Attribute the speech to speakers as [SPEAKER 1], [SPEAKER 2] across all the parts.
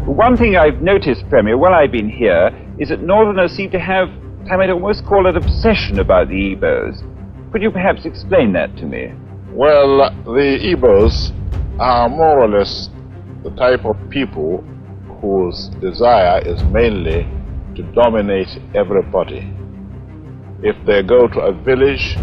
[SPEAKER 1] One thing I've noticed, Premier, while I've been here, is that Northerners seem to have, I might almost call it, obsession about the IGBO'S. Could you perhaps explain that to me?
[SPEAKER 2] Well, the IGBO'S are more or less the type of people whose desire is mainly to dominate everybody. If they go to a village,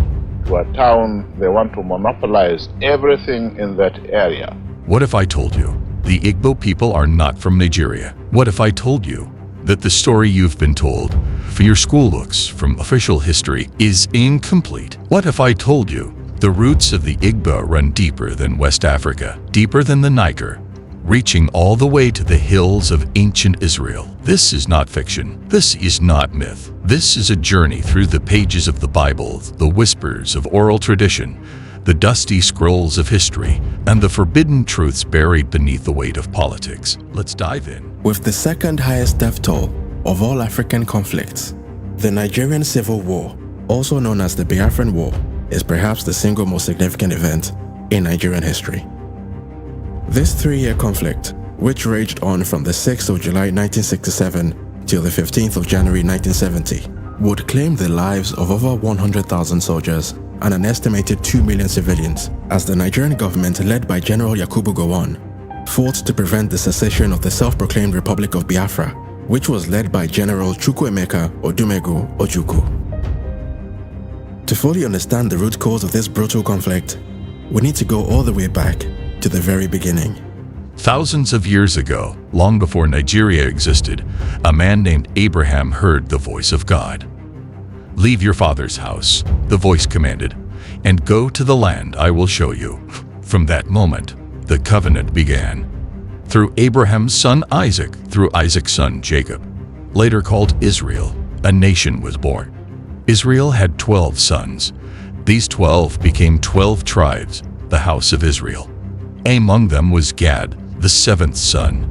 [SPEAKER 2] to a town, they want to monopolize everything in that area.
[SPEAKER 3] What if I told you the Igbo people are not from Nigeria? What if I told you that the story you've been told for your school books from official history is incomplete? What if I told you the roots of the Igbo run deeper than West Africa, deeper than the Niger, reaching all the way to the hills of ancient Israel? This is not fiction. This is not myth. This is a journey through the pages of the Bible, the whispers of oral tradition, the dusty scrolls of history, and the forbidden truths buried beneath the weight of politics. Let's dive in.
[SPEAKER 4] With the second highest death toll of all African conflicts, the Nigerian Civil War, also known as the Biafran War, is perhaps the single most significant event in Nigerian history. This 3-year conflict, which raged on from the 6th of July 1967 till the 15th of January 1970, would claim the lives of over 100,000 soldiers and an estimated 2 million civilians, as the Nigerian government, led by General Yakubu Gowon, fought to prevent the secession of the self-proclaimed Republic of Biafra, which was led by General Chukwuemeka Odumegu Ojukwu. To fully understand the root cause of this brutal conflict, we need to go all the way back to the very beginning.
[SPEAKER 3] Thousands of years ago, long before Nigeria existed, a man named Abraham heard the voice of God. "Leave your father's house," the voice commanded, "and go to the land I will show you." From that moment, the covenant began. Through Abraham's son Isaac, through Isaac's son Jacob, later called Israel, a nation was born. Israel had 12 sons. These 12 became 12 tribes, the house of Israel. Among them was Gad, the 7th son.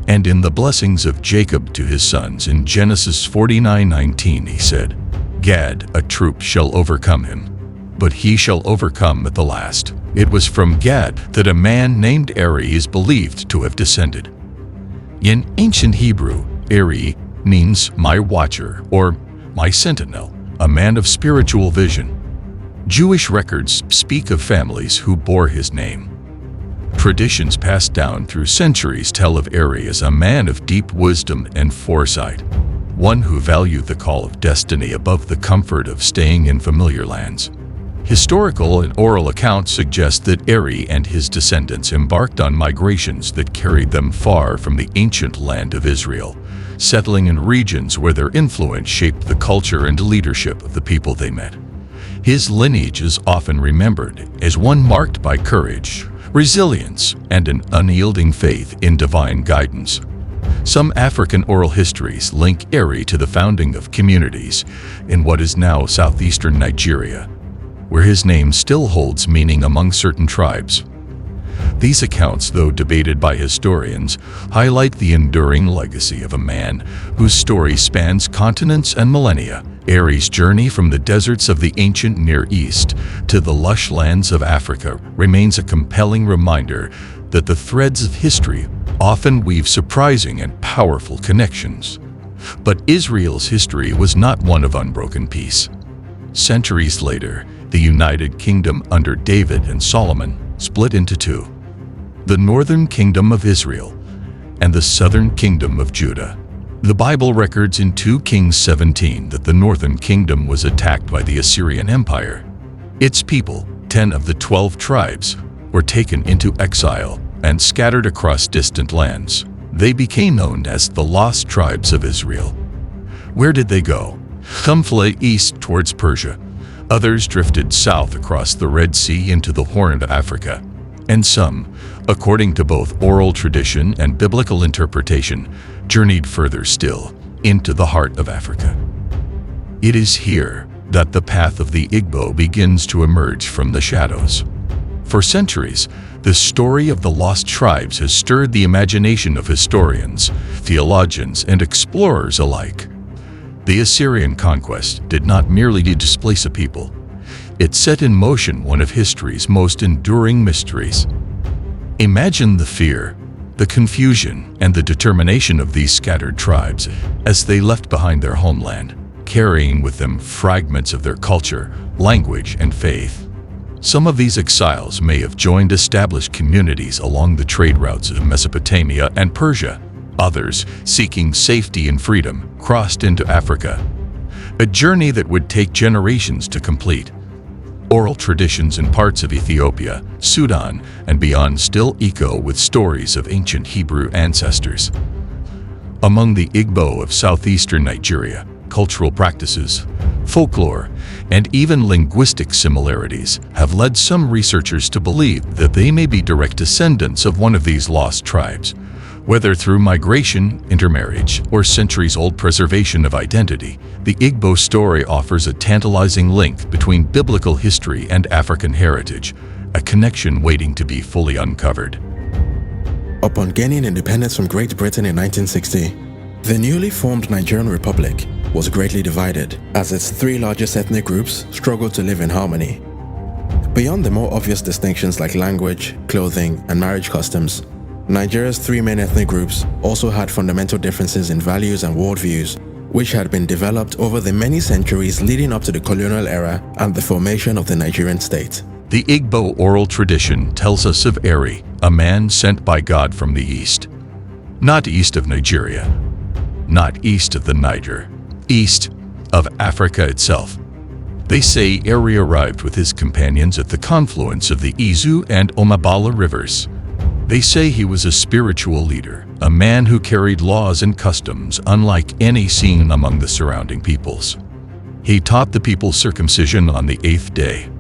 [SPEAKER 3] And in the blessings of Jacob to his sons in Genesis 49:19 he said, "Gad, a troop shall overcome him, but he shall overcome at the last." It was from Gad that a man named Eri is believed to have descended. In ancient Hebrew, Eri means my watcher or my sentinel, a man of spiritual vision. Jewish records speak of families who bore his name. Traditions passed down through centuries tell of Eri as a man of deep wisdom and foresight, one who valued the call of destiny above the comfort of staying in familiar lands. Historical and oral accounts suggest that Eri and his descendants embarked on migrations that carried them far from the ancient land of Israel, settling in regions where their influence shaped the culture and leadership of the people they met. His lineage is often remembered as one marked by courage, resilience, and an unyielding faith in divine guidance. Some African oral histories link Eri to the founding of communities in what is now southeastern Nigeria, where his name still holds meaning among certain tribes. These accounts, though debated by historians, highlight the enduring legacy of a man whose story spans continents and millennia. Eri's journey from the deserts of the ancient Near East to the lush lands of Africa remains a compelling reminder that the threads of history often weave surprising and powerful connections. But Israel's history was not one of unbroken peace. Centuries later, the United Kingdom under David and Solomon split into two: the northern kingdom of Israel and the southern kingdom of Judah. The Bible records in 2 Kings 17 that the northern kingdom was attacked by the Assyrian Empire. Its people, 10 of the 12 tribes, were taken into exile and scattered across distant lands. They became known as the Lost Tribes of Israel. Where did they go? Some fled east towards Persia. Others drifted south across the Red Sea into the Horn of Africa. And some, according to both oral tradition and biblical interpretation, journeyed further still into the heart of Africa. It is here that the path of the Igbo begins to emerge from the shadows. For centuries, the story of the lost tribes has stirred the imagination of historians, theologians, and explorers alike. The Assyrian conquest did not merely displace a people. It set in motion one of history's most enduring mysteries. Imagine the fear, the confusion and the determination of these scattered tribes as they left behind their homeland, carrying with them fragments of their culture, language, and faith. Some of these exiles may have joined established communities along the trade routes of Mesopotamia and Persia. Others, seeking safety and freedom, crossed into Africa, a journey that would take generations to complete. Oral traditions in parts of Ethiopia, Sudan, and beyond still echo with stories of ancient Hebrew ancestors. Among the Igbo of southeastern Nigeria, cultural practices, folklore, and even linguistic similarities have led some researchers to believe that they may be direct descendants of one of these lost tribes. Whether through migration, intermarriage, or centuries-old preservation of identity, the Igbo story offers a tantalizing link between biblical history and African heritage, a connection waiting to be fully uncovered.
[SPEAKER 4] Upon gaining independence from Great Britain in 1960, the newly formed Nigerian Republic was greatly divided as its three largest ethnic groups struggled to live in harmony. Beyond the more obvious distinctions like language, clothing, and marriage customs, Nigeria's three main ethnic groups also had fundamental differences in values and worldviews, which had been developed over the many centuries leading up to the colonial era and the formation of the Nigerian state.
[SPEAKER 3] The Igbo oral tradition tells us of Eri, a man sent by God from the east. Not east of Nigeria, not east of the Niger, east of Africa itself. They say Eri arrived with his companions at the confluence of the Izu and Omabala rivers. They say he was a spiritual leader, a man who carried laws and customs unlike any seen among the surrounding peoples. He taught the people circumcision on the 8th day.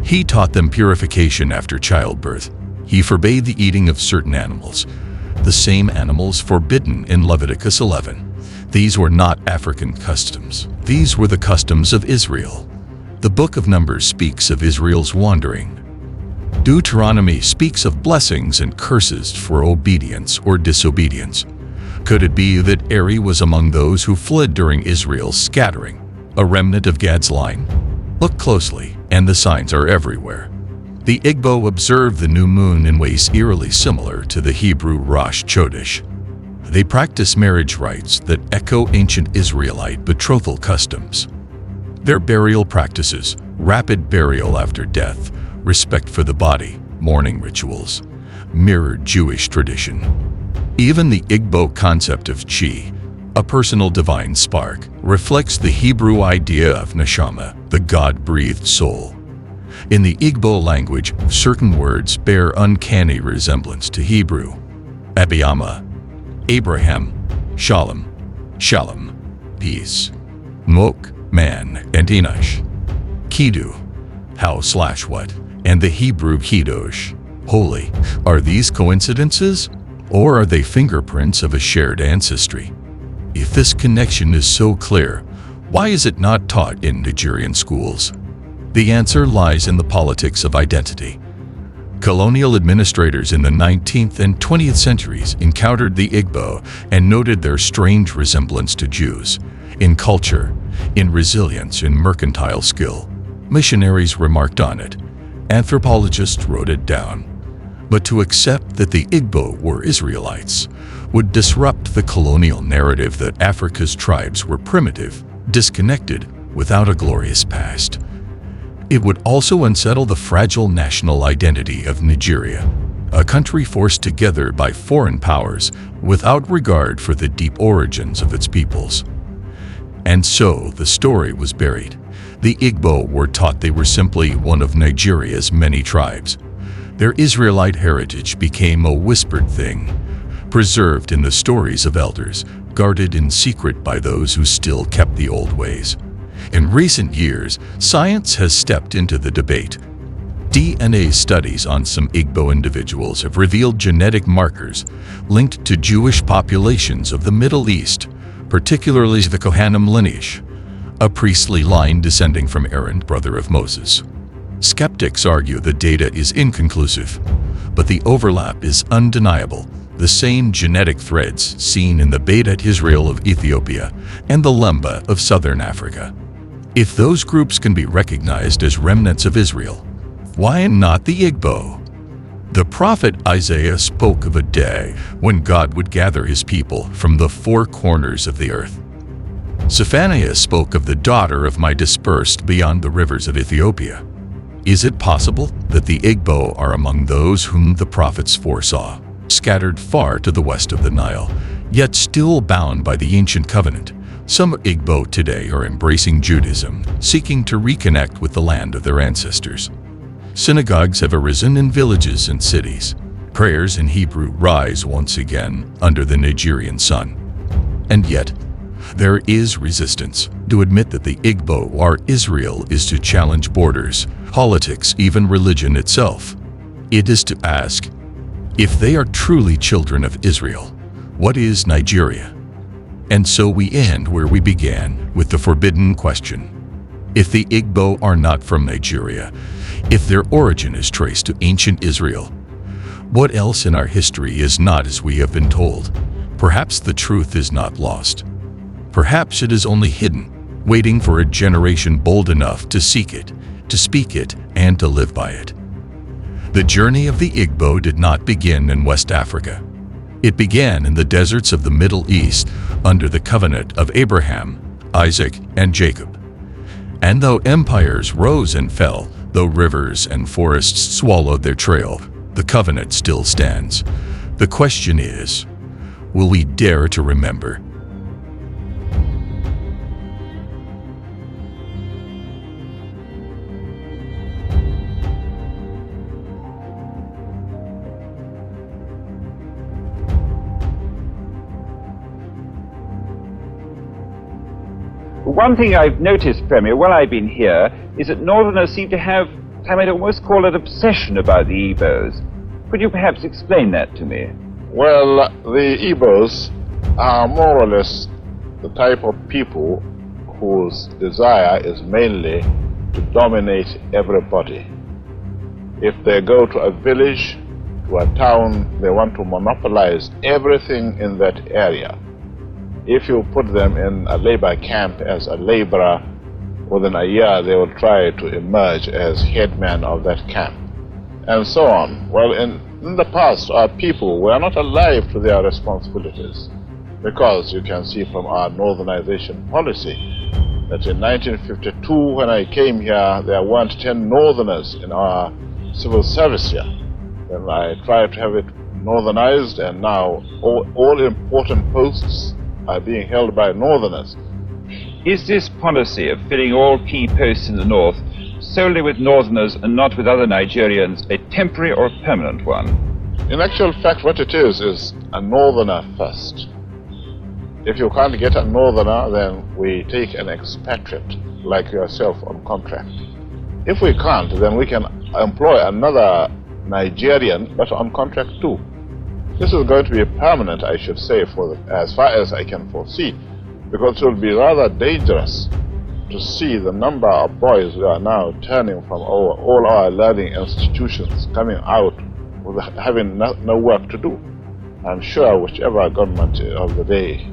[SPEAKER 3] He taught them purification after childbirth. He forbade the eating of certain animals, the same animals forbidden in Leviticus 11. These were not African customs. These were the customs of Israel. The book of Numbers speaks of Israel's wandering. Deuteronomy speaks of blessings and curses for obedience or disobedience. Could it be that Eri was among those who fled during Israel's scattering, a remnant of Gad's line? Look closely, and the signs are everywhere. The Igbo observe the new moon in ways eerily similar to the Hebrew Rosh Chodesh. They practice marriage rites that echo ancient Israelite betrothal customs. Their burial practices, rapid burial after death, respect for the body, mourning rituals, mirror Jewish tradition. Even the Igbo concept of chi, a personal divine spark, reflects the Hebrew idea of neshama, the God-breathed soul. In the Igbo language, certain words bear uncanny resemblance to Hebrew. Abiyama, Abraham, Shalom, Shalom, peace, Mok, man, and Enosh, Kidu, how/what, and the Hebrew Kadosh, holy. Are these coincidences, or are they fingerprints of a shared ancestry? If this connection is so clear, why is it not taught in Nigerian schools? The answer lies in the politics of identity. Colonial administrators in the 19th and 20th centuries encountered the Igbo and noted their strange resemblance to Jews, in culture, in resilience, in mercantile skill. Missionaries remarked on it. Anthropologists wrote it down. But to accept that the Igbo were Israelites would disrupt the colonial narrative that Africa's tribes were primitive, disconnected, without a glorious past. It would also unsettle the fragile national identity of Nigeria, a country forced together by foreign powers without regard for the deep origins of its peoples. And so the story was buried. The Igbo were taught they were simply one of Nigeria's many tribes. Their Israelite heritage became a whispered thing, preserved in the stories of elders, guarded in secret by those who still kept the old ways. In recent years, science has stepped into the debate. DNA studies on some Igbo individuals have revealed genetic markers linked to Jewish populations of the Middle East, particularly the Kohanim lineage, a priestly line descending from Aaron, brother of Moses. Skeptics argue the data is inconclusive, but the overlap is undeniable. The same genetic threads seen in the Beit Israel of Ethiopia and the Lemba of southern Africa. If those groups can be recognized as remnants of Israel, why not the Igbo? The prophet Isaiah spoke of a day when God would gather his people from the four corners of the earth. Zephaniah spoke of the daughter of my dispersed beyond the rivers of Ethiopia. Is it possible that the Igbo are among those whom the prophets foresaw, scattered far to the west of the Nile, yet still bound by the ancient covenant? Some Igbo today are embracing Judaism, seeking to reconnect with the land of their ancestors. Synagogues have arisen in villages and cities. Prayers in Hebrew rise once again under the Nigerian sun. And yet, there is resistance to admit that the Igbo or Israel is to challenge borders, politics, even religion itself. It is to ask, if they are truly children of Israel, what is Nigeria? And so we end where we began, with the forbidden question. If the Igbo are not from Nigeria, if their origin is traced to ancient Israel, what else in our history is not as we have been told? Perhaps the truth is not lost. Perhaps it is only hidden, waiting for a generation bold enough to seek it, to speak it, and to live by it. The journey of the Igbo did not begin in West Africa. It began in the deserts of the Middle East under the covenant of Abraham, Isaac, and Jacob. And though empires rose and fell, though rivers and forests swallowed their trail, the covenant still stands. The question is, will we dare to remember?
[SPEAKER 1] One thing I've noticed, Premier, while I've been here, is that Northerners seem to have, I might almost call it, obsession about the IGBO'S. Could you perhaps explain that to me?
[SPEAKER 2] Well, the IGBO'S are more or less the type of people whose desire is mainly to dominate everybody. If they go to a village, to a town, they want to monopolize everything in that area. If you put them in a labor camp as a laborer, within a year they will try to emerge as headman of that camp, and so on. Well, in the past, our people were not alive to their responsibilities, because you can see from our northernization policy that in 1952, when I came here, there weren't 10 northerners in our civil service here. Then I tried to have it northernized, and now all important posts are being held by northerners.
[SPEAKER 1] Is this policy of filling all key posts in the north solely with northerners and not with other Nigerians a temporary or a permanent one?
[SPEAKER 2] In actual fact, what it is a northerner first. If you can't get a northerner, then we take an expatriate like yourself on contract. If we can't, then we can employ another Nigerian, but on contract too. This is going to be permanent, I should say, as far as I can foresee, because it will be rather dangerous to see the number of boys who are now turning from all our learning institutions, coming out with having no work to do. I'm sure whichever government of the day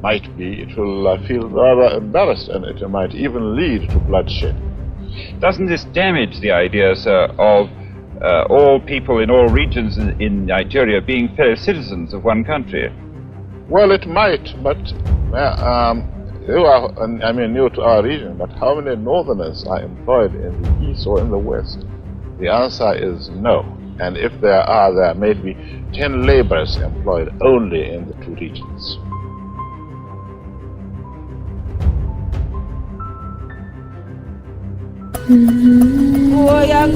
[SPEAKER 2] might be, it will feel rather embarrassed, and it might even lead to bloodshed.
[SPEAKER 1] Doesn't this damage the idea, sir, of all people in all regions in Nigeria being fellow citizens of one country?
[SPEAKER 2] Well, it might, but you are, new to our region, but how many northerners are employed in the east or in the west? The answer is no. And if there are, there may be 10 laborers employed only in the two regions.
[SPEAKER 5] Voy a